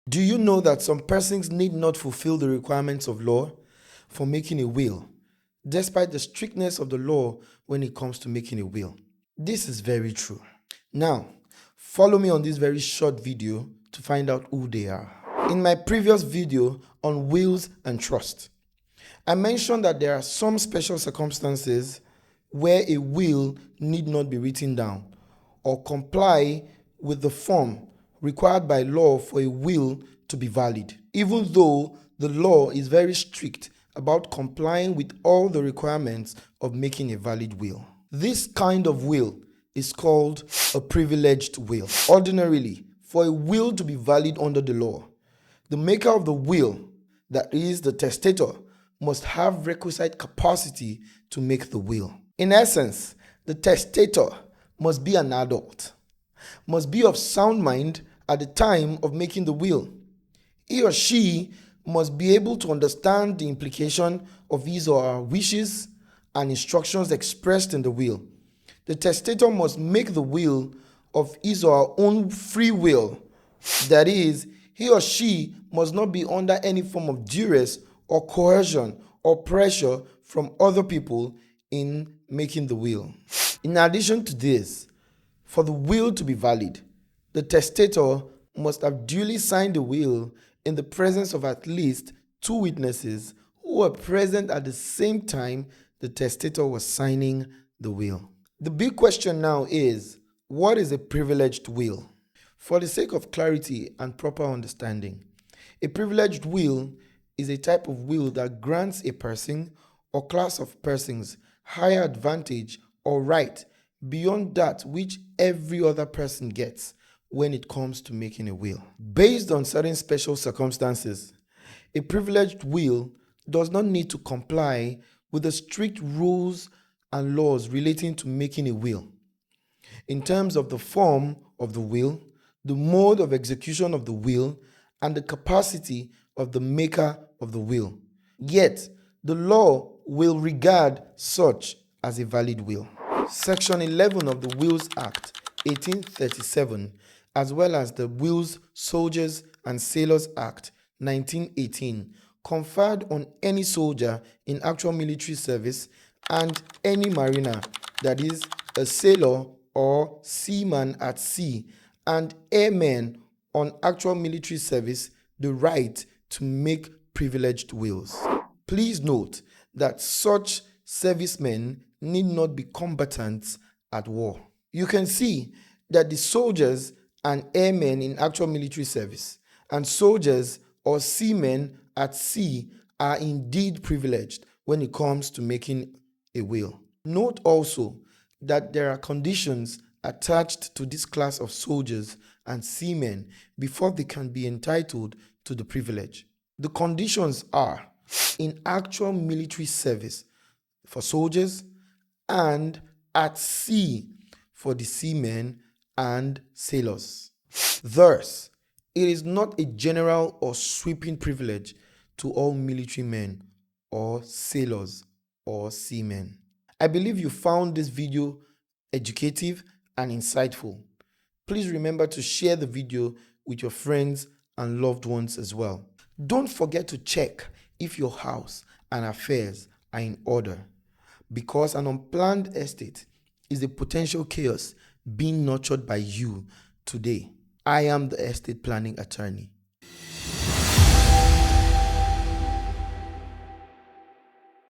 Do you know that some persons need not fulfill the requirements of law for making a will, despite the strictness of the law when it comes to making a will? This is very true. Now, follow me on this very short video to find out who they are. In my previous video on wills and trust, I mentioned that there are some special circumstances where a will need not be written down or comply with the form required by law for a will to be valid, even though the law is very strict about complying with all the requirements of making a valid will. This kind of will is called a privileged will. Ordinarily, for a will to be valid under the law, the maker of the will, that is the testator, must have requisite capacity to make the will. In essence, the testator must be an adult, must be of sound mind at the time of making the will. He or she must be able to understand the implication of his or her wishes and instructions expressed in the will. The testator must make the will of his or her own free will. That is, he or she must not be under any form of duress or coercion or pressure from other people in making the will. In addition to this, for the will to be valid, the testator must have duly signed the will in the presence of at least 2 witnesses who were present at the same time the testator was signing the will. The big question now is, what is a privileged will? For the sake of clarity and proper understanding, a privileged will is a type of will that grants a person or class of persons higher advantage or right beyond that which every other person gets when it comes to making a will. Based on certain special circumstances, a privileged will does not need to comply with the strict rules and laws relating to making a will, in terms of the form of the will, the mode of execution of the will, and the capacity of the maker of the will. Yet, the law will regard such as a valid will. Section 11 of the Wills Act 1837, as well as the Wills, Soldiers and Sailors Act 1918, conferred on any soldier in actual military service and any mariner, that is, a sailor or seaman at sea, and airmen on actual military service, the right to make privileged wills. Please note that such servicemen need not be combatants at war. You can see that the soldiers and airmen in actual military service and soldiers or seamen at sea are indeed privileged when it comes to making a will. Note also that there are conditions attached to this class of soldiers and seamen before they can be entitled to the privilege. The conditions are in actual military service for soldiers and at sea for the seamen and sailors. Thus, it is not a general or sweeping privilege to all military men or sailors or seamen. I believe you found this video educative and insightful. Please remember to share the video with your friends and loved ones as well. Don't forget to check if your house and affairs are in order, because an unplanned estate is a potential chaos being nurtured by you today. I am the estate planning attorney.